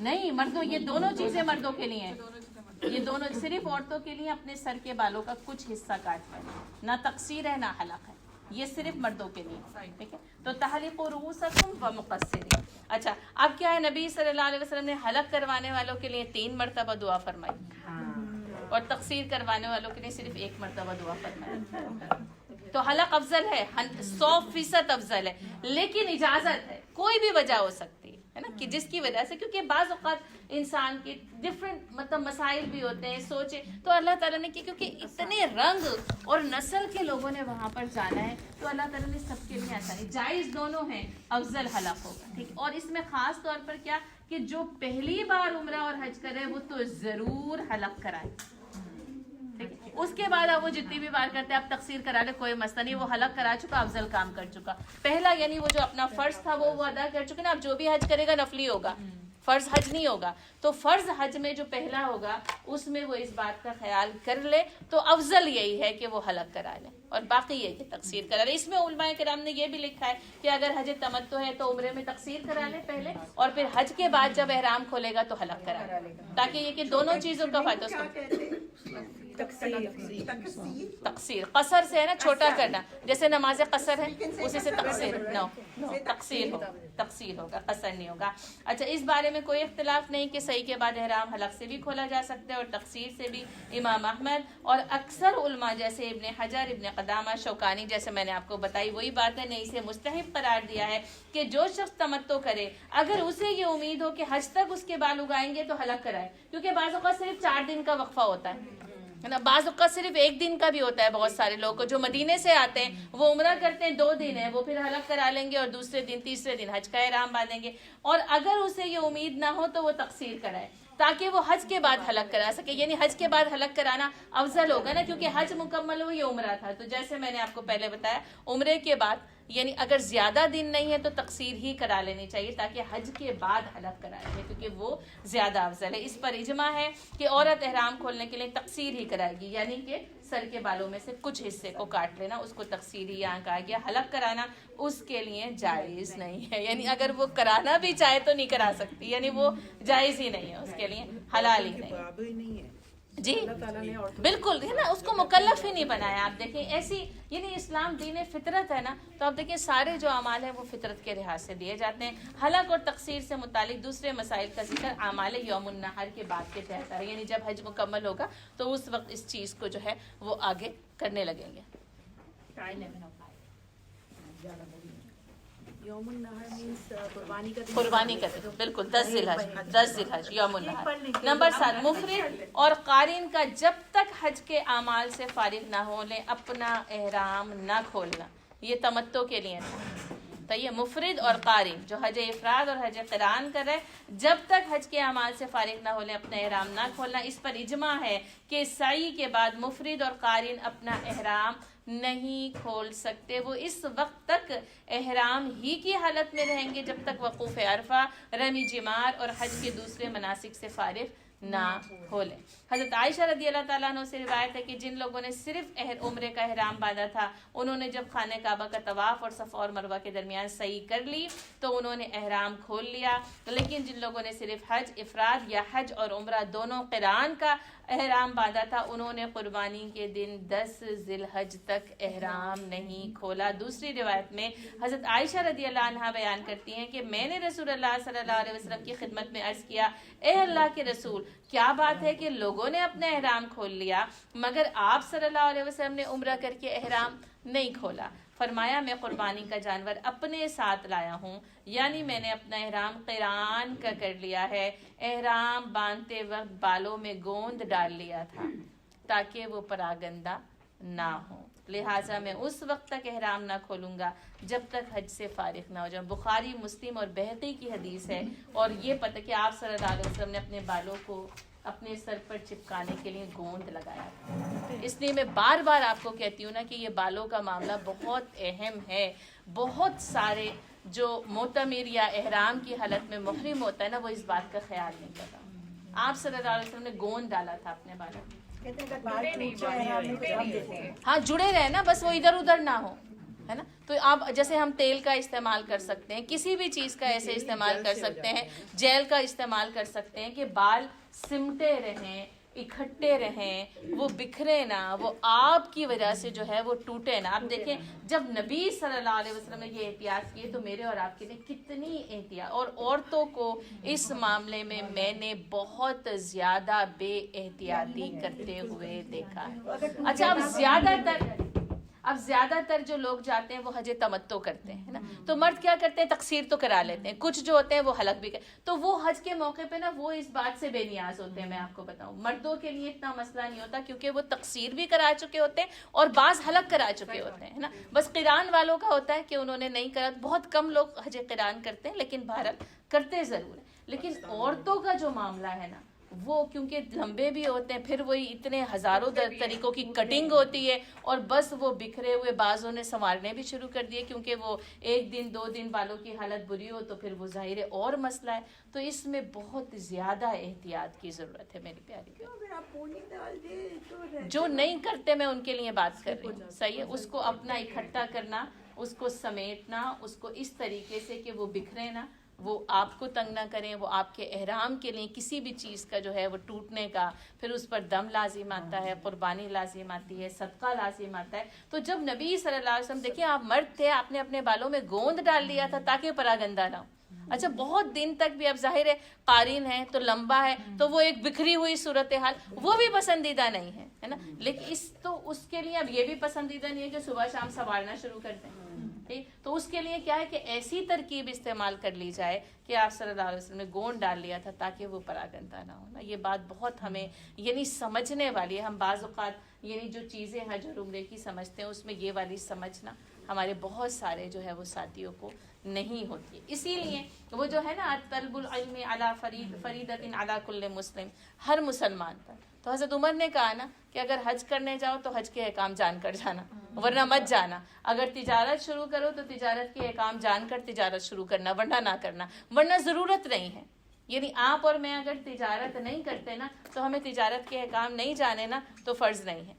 نہیں مردوں، یہ دونوں چیزیں مردوں کے لیے ہیں، یہ دونوں صرف عورتوں کے لیے اپنے سر کے بالوں کا کچھ حصہ کاٹ لیں، نہ تقصیر ہے نہ حلق ہے، یہ صرف مردوں کے لیے، ٹھیک ہے؟ تو تحلقوا رؤوسکم ومقصرین۔ اچھا اب کیا ہے، نبی صلی اللہ علیہ وسلم نے حلق کروانے والوں کے لیے 3 مرتبہ دعا فرمائی اور تقصیر کروانے والوں کے لیے صرف 1 مرتبہ دعا فرمائی۔ تو حلق افضل ہے، 100% افضل ہے، لیکن اجازت ہے، کوئی بھی وجہ ہو سکتی ہے نا، کہ جس کی وجہ سے، کیونکہ بعض اوقات انسان کے ڈفرینٹ مطلب مسائل بھی ہوتے ہیں، سوچے تو اللہ تعالیٰ نے کیونکہ اتنے رنگ اور نسل کے لوگوں نے وہاں پر جانا ہے، تو اللہ تعالیٰ نے سب کے لیے آسانی، جائز دونوں ہیں، افضل حلق ہوگا، ٹھیک۔ اور اس میں خاص طور پر کیا کہ جو پہلی بار عمرہ اور حج کرے وہ تو ضرور حلق کرائے، اس کے بعد اب وہ جتنی بھی بار کرتے ہیں اب تقصیر کرا لے، کوئی مسئلہ نہیں، وہ حلق کرا چکا، افضل کام کر چکا، پہلا یعنی وہ جو اپنا فرض تھا وہ ادا کر چکے نا، اب جو بھی حج کرے گا نفلی ہوگا، فرض حج نہیں ہوگا، تو فرض حج میں جو پہلا ہوگا اس میں وہ اس بات کا خیال کر لے تو افضل یہی ہے کہ وہ حلق کرا لے، اور باقی یہ کہ تقصیر کرا لے۔ اس میں علماء کرام نے یہ بھی لکھا ہے کہ اگر حج تمتع ہے تو عمرے میں تقصیر کرا لے پہلے، اور پھر حج کے بعد جب احرام کھولے گا تو حلق کرا لے، تاکہ یہ کہ دونوں چیزوں کا فائدہ اس کو۔ تقصیر قصر سے ہے نا، چھوٹا کرنا، جیسے نماز قصر ہے اسی سے تقصیر، تقصیر ہوگا، قصر نہیں ہوگا۔ اچھا اس بارے میں کوئی اختلاف نہیں کہ صحیح کے بعد احرام حلق سے بھی کھولا جا سکتا ہے اور تقصیر سے بھی۔ امام احمد اور اکثر علماء جیسے ابن حجر، ابن قدامہ، شوکانی، جیسے میں نے آپ کو بتائی وہی بات ہے، نے اسے مستحب قرار دیا ہے کہ جو شخص تمتع کرے اگر اسے یہ امید ہو کہ حج تک اس کے بال اگائیں گے تو حلق کرائے، کیونکہ بعض اوقات صرف 4 دن کا وقفہ ہوتا ہے نا، بعض اوقات صرف 1 دن کا بھی ہوتا ہے، بہت سارے لوگ جو مدینے سے آتے ہیں وہ عمرہ کرتے ہیں 2 دن ہے، وہ پھر حلق کرا لیں گے اور دوسرے دن تیسرے دن حج کا احرام باندھیں گے، اور اگر اسے یہ امید نہ ہو تو وہ تقصیر کرائے تاکہ وہ حج کے بعد حلق کرا سکے، یعنی حج کے بعد حلق کرانا افضل ہوگا نا، کیونکہ حج مکمل ہو یہ عمرہ تھا، تو جیسے میں نے آپ کو پہلے بتایا عمرے کے بعد یعنی اگر زیادہ دن نہیں ہے تو تقصیر ہی کرا لینی چاہیے تاکہ حج کے بعد حلق کرا لے، کیونکہ وہ زیادہ افضل ہے۔ اس پر اجماع ہے کہ عورت احرام کھولنے کے لیے تقصیر ہی کرائے گی، یعنی کہ سر کے بالوں میں سے کچھ حصے کو کاٹ لینا، اس کو تقصیر ہی یہاں کہا گیا، حلق کرانا اس کے لیے جائز نہیں ہے، یعنی اگر وہ کرانا بھی چاہے تو نہیں کرا سکتی، یعنی وہ جائز ہی نہیں ہے، اس کے لیے حلال ہی نہیں ہے۔ جی بالکل ہے نا، اس کو مکلف ہی نہیں بنایا۔ آپ دیکھیں ایسی یعنی اسلام دین فطرت ہے نا، تو آپ دیکھیں سارے جو اعمال ہیں وہ فطرت کے لحاظ سے دیے جاتے ہیں۔ حلق اور تقصیر سے متعلق دوسرے مسائل کا ذکر اعمال یوم النحر کے بعد کے تحت ہے، یعنی جب حج مکمل ہوگا تو اس وقت اس چیز کو جو ہے وہ آگے کرنے لگیں گے۔ یوم النحر مینس قربانی کا دن، بالکل 10 ذی الحج یوم النحر۔ نمبر 7 مفرد اور قارن کا جب تک حج کے اعمال سے فارغ نہ ہو لیں اپنا احرام نہ کھولنا، یہ تمتع کے لیے تھا، تو یہ مفرد اور قارن جو حج افراد اور حج قران کر رہے جب تک حج کے اعمال سے فارغ نہ ہو لیں اپنا احرام نہ کھولنا۔ اس پر اجماع ہے کہ سعی کے بعد مفرد اور قارن اپنا احرام نہیں کھول سکتے، وہ اس وقت تک احرام ہی کی حالت میں رہیں گے جب تک وقوف عرفہ، رمی جمار اور حج کے دوسرے مناسک سے فارغ نہ ہو لیں۔ حضرت عائشہ رضی اللہ تعالیٰ عنہ سے روایت ہے کہ جن لوگوں نے صرف عمرے کا احرام باندھا تھا انہوں نے جب خانہ کعبہ کا طواف اور صفا اور مروہ کے درمیان سعی کر لی تو انہوں نے احرام کھول لیا، لیکن جن لوگوں نے صرف حج افراد یا حج اور عمرہ دونوں قران کا احرام باندھا تھا انہوں نے قربانی کے دن 10 ذی الحج تک احرام نہیں کھولا۔ دوسری روایت میں حضرت عائشہ رضی اللہ عنہا بیان کرتی ہیں کہ میں نے رسول اللہ صلی اللہ علیہ وسلم کی خدمت میں عرض کیا، اے اللہ کے رسول، کیا بات ہے کہ لوگوں نے اپنا احرام کھول لیا مگر آپ صلی اللہ علیہ وسلم نے عمرہ کر کے احرام نہیں کھولا؟ فرمایا میں قربانی کا جانور اپنے ساتھ لایا ہوں، یعنی میں نے اپنا احرام قران کا کر لیا ہے، احرام باندھتے وقت بالوں میں گوند ڈال لیا تھا تاکہ وہ پراگندہ نہ ہو، لہٰذا میں اس وقت تک احرام نہ کھولوں گا جب تک حج سے فارغ نہ ہو جاؤں۔ بخاری، مسلم اور بہقی کی حدیث ہے، اور یہ پتہ کہ آپ صلی اللہ علیہ وسلم نے اپنے بالوں کو اپنے سر پر چپکانے کے لیے گوند لگایا تھا۔ اس لیے میں بار بار آپ کو کہتی ہوں نا کہ یہ بالوں کا معاملہ بہت اہم ہے۔ بہت سارے جو معتمر یا احرام کی حالت میں محرم ہوتا ہے نا وہ اس بات کا خیال نہیں کرتا۔ آپ صلی اللہ علیہ وسلم نے گوند ڈالا تھا اپنے بالوں میں، ہاں جڑے رہے نا، بس وہ ادھر ادھر نہ ہو، ہے نا. تو آپ جیسے ہم تیل کا استعمال کر سکتے ہیں, کسی بھی چیز کا ایسے استعمال کر سکتے ہیں, جیل کا استعمال کر سکتے ہیں کہ بال سمٹے رہیں, اکٹھے رہیں, وہ بکھرے نہ, وہ آپ کی وجہ سے جو ہے وہ ٹوٹے نہ. آپ دیکھیں جب نبی صلی اللہ علیہ وسلم نے یہ احتیاط کیے تو میرے اور آپ کے لیے کتنی احتیاط. اور عورتوں کو اس معاملے میں نے بہت زیادہ بے احتیاطی کرتے ہوئے دیکھا ہے. اچھا, اب زیادہ تر جو لوگ جاتے ہیں وہ حج تمتع کرتے ہیں نا, تو مرد کیا کرتے ہیں, تقصیر تو کرا لیتے ہیں, کچھ جو ہوتے ہیں وہ حلق بھی تو وہ حج کے موقع پہ نا وہ اس بات سے بے نیاز ہوتے ہیں. میں آپ کو بتاؤں, مردوں کے لیے اتنا مسئلہ نہیں ہوتا کیونکہ وہ تقصیر بھی کرا چکے ہوتے ہیں اور بعض حلق کرا چکے ہوتے ہیں نا. بس قران والوں کا ہوتا ہے کہ انہوں نے نہیں کرا, بہت کم لوگ حج قران کرتے ہیں, لیکن بہرحال کرتے ضرور ہیں. لیکن عورتوں کا جو معاملہ ہے نا وہ کیونکہ لمبے بھی ہوتے ہیں, پھر وہی اتنے ہزاروں طریقوں کی کٹنگ ہوتی ہے, اور بس وہ بکھرے ہوئے بعضوں نے سنوارنے بھی شروع کر دیے کیونکہ وہ ایک دن 2 دن بالوں کی حالت بری ہو تو پھر وہ ظاہر ہے اور مسئلہ ہے. تو اس میں بہت زیادہ احتیاط کی ضرورت ہے میری پیاری بہن. جو نہیں کرتے میں ان کے لیے بات کر رہی ہوں, صحیح ہے, اس کو اپنا اکٹھا کرنا, اس کو سمیٹنا, اس کو اس طریقے سے کہ وہ بکھرے نہ, وہ آپ کو تنگ نہ کریں, وہ آپ کے احرام کے لیے کسی بھی چیز کا جو ہے وہ ٹوٹنے کا, پھر اس پر دم لازم آتا ہے, قربانی لازم آتی ہے, صدقہ لازم آتا ہے. تو جب نبی صلی اللہ علیہ وسلم, دیکھیں آپ مرد تھے, آپ نے اپنے بالوں میں گوند ڈال دیا تھا تاکہ پراگندہ نہ ہو. اچھا, بہت دن تک بھی, اب ظاہر ہے قارین ہے تو لمبا ہے تو وہ ایک بکھری ہوئی صورتحال وہ بھی پسندیدہ نہیں ہے نا. لیکن اس کے لیے اب یہ بھی پسندیدہ نہیں ہے کہ صبح شام سنوارنا شروع کر دیں. تو اس کے لیے کیا ہے کہ ایسی ترکیب استعمال کر لی جائے کہ آپ صلی اللہ علیہ وسلم نے گون ڈال لیا تھا تاکہ وہ پراگندہ نہ ہونا. یہ بات بہت ہمیں یعنی سمجھنے والی ہے. ہم بعض اوقات یعنی جو چیزیں حج اور عمرے کی سمجھتے ہیں اس میں یہ والی سمجھنا ہمارے بہت سارے جو ہے وہ ساتھیوں کو نہیں ہوتی. اسی لیے وہ جو ہے نا طلب العلم علی فریضۃ علی کل مسلم, ہر مسلمان پر. تو حضرت عمر نے کہا نا کہ اگر حج کرنے جاؤ تو حج کے احکام جان کر جانا ورنہ مت جانا. اگر تجارت شروع کرو تو تجارت کے احکام جان کر تجارت شروع کرنا ورنہ نہ کرنا, ورنہ ضرورت نہیں ہے. یعنی آپ اور میں اگر تجارت نہیں کرتے نا تو ہمیں تجارت کے احکام نہیں جانے نا تو فرض نہیں ہے.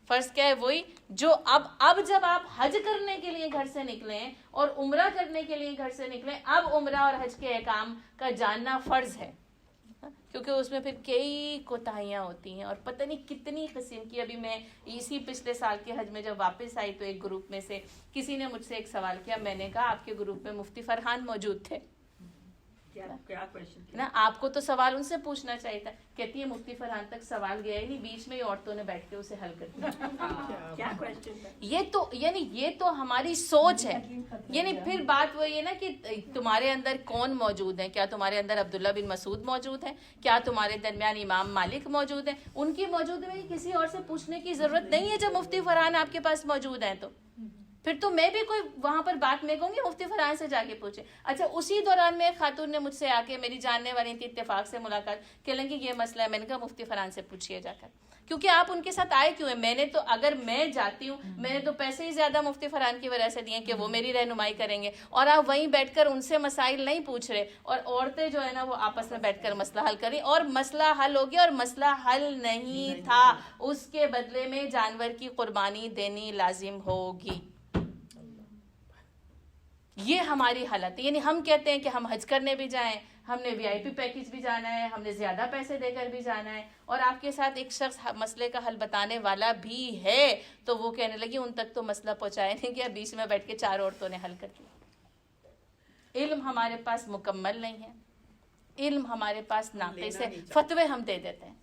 فرض کیا ہے, وہی جو اب جب آپ حج کرنے کے لیے گھر سے نکلیں اور عمرہ کرنے کے لیے گھر سے نکلیں, اب عمرہ اور حج کے احکام کا جاننا فرض ہے, کیونکہ اس میں پھر کئی کوتاہیاں ہوتی ہیں اور پتہ نہیں کتنی قسم کی. ابھی میں اسی پچھلے سال کے حج میں جب واپس آئی تو ایک گروپ میں سے کسی نے مجھ سے ایک سوال کیا. میں نے کہا آپ کے گروپ میں مفتی فرحان موجود تھے نا, آپ کو تو سوال ان سے پوچھنا چاہیے تھا. کہتی ہے مفتی فرحان تک سوال گیا ہی نہیں, بیچ میں ہی عورتوں نے بیٹھ کے اسے حل کر دیا. یہ تو ہماری سوچ ہے. یعنی پھر بات وہی ہے نا کہ تمہارے اندر کون موجود ہے, کیا تمہارے اندر عبداللہ بن مسعود موجود ہے, کیا تمہارے درمیان امام مالک موجود ہیں. ان کی موجود میں کسی اور سے پوچھنے کی ضرورت نہیں ہے. جب مفتی فرحان آپ کے پاس موجود ہیں تو پھر تو میں بھی کوئی وہاں پر بات میں کہوں گی مفتی فرحان سے جا کے پوچھے. اچھا, اسی دوران میں ایک خاتون نے مجھ سے آ کے, میری جاننے والی تھی, اتفاق سے ملاقات, کہ لیں گے یہ مسئلہ ہے. میں نے کہا مفتی فرحان سے پوچھیے جا کر, کیونکہ آپ ان کے ساتھ آئے کیوں ہیں. میں نے تو, اگر میں جاتی ہوں, میں نے تو پیسے ہی زیادہ مفتی فرحان کی وجہ سے دیے کہ وہ میری رہنمائی کریں گے, اور آپ وہیں بیٹھ کر ان سے مسائل نہیں پوچھ رہے, اور عورتیں جو ہے نا وہ آپس میں بیٹھ کر مسئلہ حل کریں, اور مسئلہ حل ہو گیا. اور مسئلہ حل نہیں تھا, اس کے بدلے میں جانور کی قربانی دینی لازم ہوگی. یہ ہماری حالت ہے. یعنی ہم کہتے ہیں کہ ہم حج کرنے بھی جائیں, ہم نے VIP پیکج بھی جانا ہے, ہم نے زیادہ پیسے دے کر بھی جانا ہے, اور آپ کے ساتھ ایک شخص مسئلے کا حل بتانے والا بھی ہے, تو وہ کہنے لگی ان تک تو مسئلہ پہنچایا نہیں گیا, بیچ میں بیٹھ کے 4 عورتوں نے حل کر دیا. علم ہمارے پاس مکمل نہیں ہے, علم ہمارے پاس ناقص ہے, فتوے ہم دے دیتے ہیں.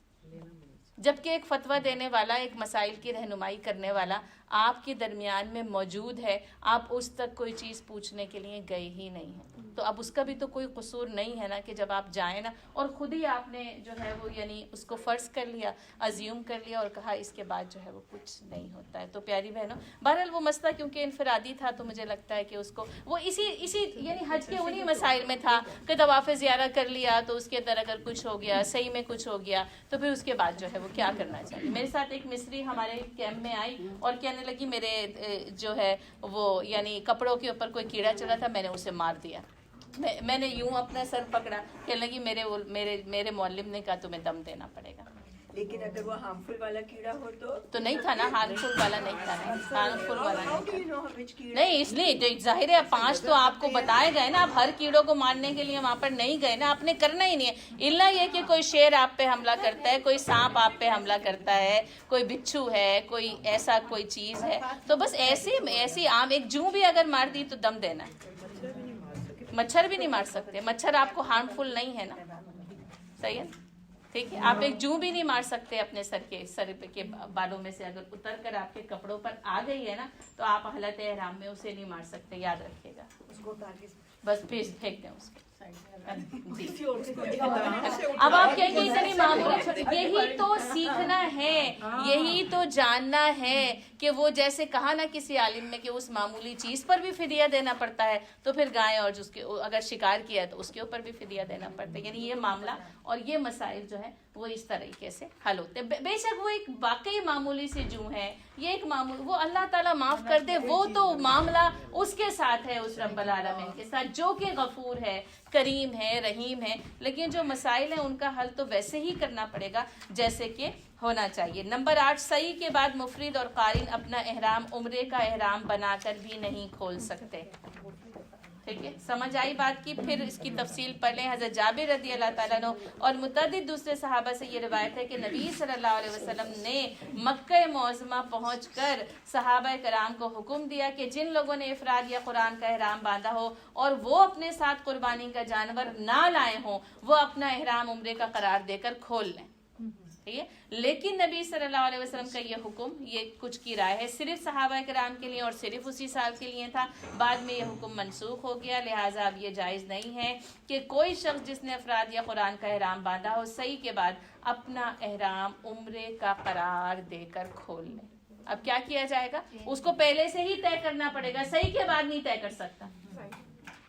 جبکہ ایک فتویٰ دینے والا, ایک مسائل کی رہنمائی کرنے والا آپ کے درمیان میں موجود ہے, آپ اس تک کوئی چیز پوچھنے کے لیے گئے ہی نہیں ہیں. تو اب اس کا بھی تو کوئی قصور نہیں ہے نا کہ جب آپ جائیں نا اور خود ہی آپ نے جو ہے وہ یعنی اس کو فرض کر لیا, ازیوم کر لیا, اور کہا اس کے بعد جو ہے وہ کچھ نہیں ہوتا ہے. تو پیاری بہنوں, بہرحال وہ مسئلہ کیونکہ انفرادی تھا تو مجھے لگتا ہے کہ اس کو وہ اسی یعنی حج کے انہی مسائل میں تھا کہ طواف زیارہ کر لیا تو اس کے اندر اگر کچھ ہو گیا, صحیح میں کچھ ہو گیا, تو پھر اس کے بعد جو ہے وہ کیا کرنا چاہیے. میرے ساتھ ایک مصری ہمارے کیمپ میں آئی اور کہنے لگی میرے جو ہے وہ یعنی کپڑوں کے اوپر کوئی کیڑا چلا تھا, میں نے اسے مار دیا. میں نے یوں اپنا سر پکڑا, کہنے لگی میرے معلم نے کہا تمہیں دم دینا پڑے گا. لیکن اگر وہ ہارمفل والا کیڑا ہو تو نہیں تھا نا، ہارمفل والا نہیں تھا نا، ہارمفل والا نہیں تھا نہیں، اس لیے ظاہر ہے 5 تو آپ کو بتائے گئے نا، آپ ہر کیڑوں کو مارنے کے لیے وہاں پر نہیں گئے نا، آپ نے کرنا ہی نہیں ہے، الا یہ کہ کوئی شیر آپ پہ حملہ کرتا ہے، کوئی سانپ آپ پہ حملہ کرتا ہے، کوئی بچھو ہے، کوئی ایسا کوئی چیز ہے، تو بس ایسی عام ایک جوں بھی اگر مار دی تو دم دینا ہے۔ مچھر بھی نہیں مار سکتے، مچھر آپ کو ہارمفل نہیں ہے نا، صحیح ہے، ٹھیک ہے، آپ ایک جوں بھی نہیں مار سکتے اپنے سر کے بالوں میں سے، اگر اتر کر آپ کے کپڑوں پر آ گئی ہے نا تو آپ حالت احرام میں اسے نہیں مار سکتے، یاد رکھیے گا، بس پھینک دیں اس کو۔ اب آپ کہیں گے اتنی معمولی، یہی تو سیکھنا ہے، یہی تو جاننا ہے کہ وہ جیسے کہا نا کسی عالم میں کہ اس معمولی چیز پر بھی فدیہ دینا پڑتا ہے، تو پھر گائے اور جس کے اگر شکار کیا ہے تو اس کے اوپر بھی فدیہ دینا پڑتا ہے، یعنی یہ معاملہ اور یہ مسائل جو ہے وہ اس طریقے سے حل ہوتے ہیں۔ بے شک وہ ایک واقعی معمولی سی جوں ہے، یہ ایک معمول، وہ اللہ تعالیٰ معاف کر دے، وہ تو معاملہ اس کے ساتھ ہے، اس رب العالمین کے ساتھ جو کہ غفور ہے، کریم ہے، رحیم ہے، لیکن جو مسائل ہیں ان کا حل تو ویسے ہی کرنا پڑے گا جیسے کہ ہونا چاہیے۔ نمبر 8، سعی کے بعد مفرد اور قارن اپنا احرام عمرے کا احرام بنا کر بھی نہیں کھول سکتے، ٹھیک ہے، سمجھ آئی بات کی؟ پھر اس کی تفصیل پڑھ لیں۔ حضرت جابر رضی اللہ تعالیٰ عنہ اور متعدد دوسرے صحابہ سے یہ روایت ہے کہ نبی صلی اللہ علیہ وسلم نے مکہ معظمہ پہنچ کر صحابہ کرام کو حکم دیا کہ جن لوگوں نے افراد یا قرآن کا احرام باندھا ہو اور وہ اپنے ساتھ قربانی کا جانور نہ لائے ہوں، وہ اپنا احرام عمرے کا قرار دے کر کھول لیں، ٹھیک ہے، لیکن نبی صلی اللہ علیہ وسلم کا یہ حکم، یہ کچھ کی رائے ہے، صرف صحابہ کرام کے لیے اور صرف اسی سال کے لیے تھا، بعد میں یہ حکم منسوخ ہو گیا، لہٰذا اب یہ جائز نہیں ہے کہ کوئی شخص جس نے افراد یا قرآن کا احرام باندھا ہو صحیح کے بعد اپنا احرام عمرے کا قرار دے کر کھول لے۔ اب کیا کیا جائے گا؟ اس کو پہلے سے ہی طے کرنا پڑے گا، صحیح کے بعد نہیں طے کر سکتا،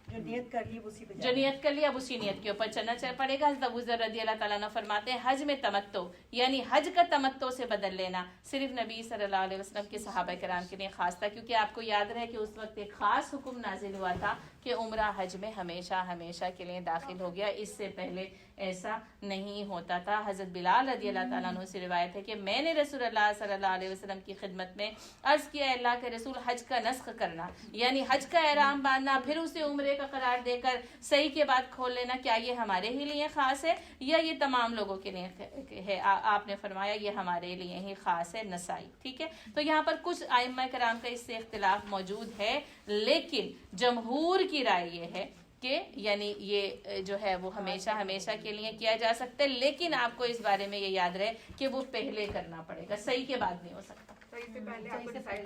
جو نیت کر لی اسی پہ جو نیت کر لیا اب اسی نیت کے اوپر چلنا پڑے گا۔ حضرت ابو ذر رضی اللہ تعالیٰ عنہ فرماتے ہیں حج میں تمتع یعنی حج کا تمتع سے بدل لینا صرف نبی صلی اللہ علیہ وسلم کے صحابہ کرام کے لیے خاص تھا، کیونکہ آپ کو یاد رہے کہ اس وقت ایک خاص حکم نازل ہوا تھا کہ عمرہ حج میں ہمیشہ ہمیشہ کے لیے داخل ہو گیا، اس سے پہلے ایسا نہیں ہوتا تھا۔ حضرت بلال رضی اللہ تعالیٰ عنہ سے روایت ہے کہ میں نے رسول اللہ صلی اللہ علیہ وسلم کی خدمت میں عرض کیا، اللہ کے رسول، حج کا نسخ کرنا یعنی حج کا احرام باندھنا پھر اسے عمرے کا قرار دے کر صحیح کے بعد کھول لینا، کیا یہ ہمارے ہی لیے خاص ہے یا یہ تمام لوگوں کے لیے ہے؟ آپ نے فرمایا یہ ہمارے لیے ہی خاص ہے، نسائی، ٹھیک ہے۔ تو یہاں پر کچھ ائمہ کرام کا اس سے اختلاف موجود ہے، لیکن جمہور کی رائے یہ ہے کہ یعنی یہ جو ہے وہ ہمیشہ ہمیشہ کے لیے کیا جا سکتا ہے، لیکن آپ کو اس بارے میں یہ یاد رہے کہ وہ پہلے کرنا پڑے گا، صحیح کے بعد نہیں ہو سکتا،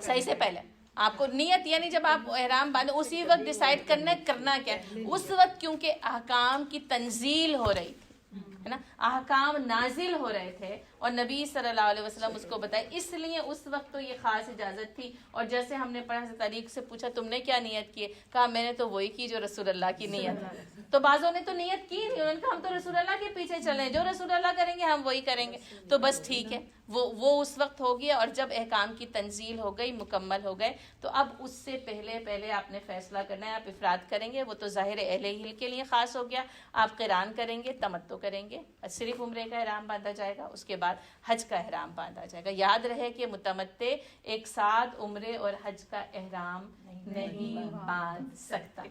صحیح سے پہلے آپ کو نیت یعنی جب آپ احرام باندھو اسی وقت ڈیسائیڈ کرنا کیا اس وقت، کیونکہ احکام کی تنزیل ہو رہی تھی، ہے نا، احکام نازل ہو رہے تھے اور نبی صلی اللہ علیہ وسلم اس کو بتائے، اس لیے اس وقت تو یہ خاص اجازت تھی۔ اور جیسے ہم نے پڑھا طریق سے پوچھا تم نے کیا نیت کی؟ کہا میں نے تو وہی کی جو رسول اللہ کی نیت ہے۔ تو بعضوں نے تو نیت کی نہیں، انہوں نے کہا ہم تو رسول اللہ کے پیچھے چلیں، جو رسول اللہ کریں گے ہم وہی کریں گے، تو بس ٹھیک ہے، وہ اس وقت ہو گیا۔ اور جب احکام کی تنزیل ہو گئی، مکمل ہو گئے، تو اب اس سے پہلے آپ نے فیصلہ کرنا ہے، آپ افراد کریں گے، وہ تو ظاہر اہل ہل کے لیے خاص ہو گیا، آپ قران کریں گے، تمتع کریں گے، صرف عمرے کا احرام باندھا جائے گا، اس کے بعد حج کا احرام باندھا جائے گا۔ یاد رہے کہ متمتع ایک ساتھ عمرے اور حج کا احرام نہیں باندھ سکتا،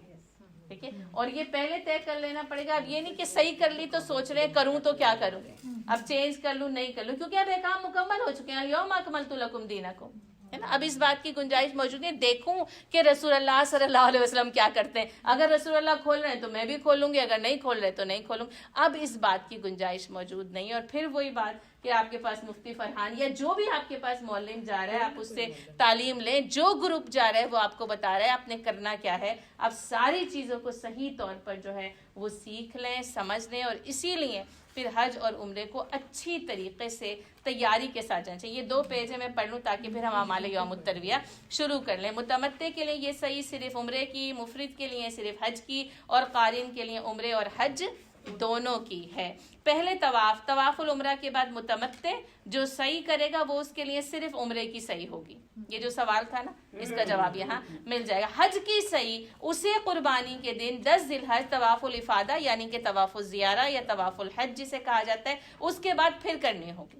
ٹھیک ہے، اور یہ پہلے طے کر لینا پڑے گا۔ اب یہ نہیں کہ صحیح کر لی تو سوچ رہے کروں تو کیا کروں، اب چینج کر لوں نہیں کر لوں، کیونکہ اب احکام مکمل ہو چکے ہیں، الیوم اکملت لکم دینکم، ہے نا، اب اس بات کی گنجائش موجود ہے دیکھوں کہ رسول اللہ صلی اللہ علیہ وسلم کیا کرتے ہیں، اگر رسول اللہ کھول رہے ہیں تو میں بھی کھولوں گی، اگر نہیں کھول رہے تو نہیں کھولوں، اب اس بات کی گنجائش موجود نہیں ہے۔ اور پھر وہی بات کہ آپ کے پاس مفتی فرحان یا جو بھی آپ کے پاس معلم جا رہا ہے آپ اس سے تعلیم لیں، جو گروپ جا رہا ہے وہ آپ کو بتا رہا ہے آپ نے کرنا کیا ہے، آپ ساری چیزوں کو صحیح طور پر جو ہے وہ سیکھ لیں، سمجھ لیں، اور اسی لیے پھر حج اور عمرے کو اچھی طریقے سے تیاری کے ساتھ جانا چاہیے۔ یہ 2 پیج ہے میں پڑھ لوں تاکہ پھر ہم اعمال یوم الترویہ شروع کر لیں۔ متمتع کے لیے یہ صحیح صرف عمرے کی، مفرد کے لیے صرف حج کی، اور قارن کے لیے عمرے اور حج دونوں کی ہے۔ پہلے طواف العمرہ کے بعد متمتع جو صحیح کرے گا وہ اس کے لیے صرف عمرے کی صحیح ہوگی، یہ جو سوال تھا نا اس کا جواب یہاں مل جائے گا۔ حج کی صحیح اسے قربانی کے دن 10 ذی الحج طواف الافادہ یعنی کہ طواف الزیارہ یا طواف الحج جسے کہا جاتا ہے اس کے بعد پھر کرنی ہوگی،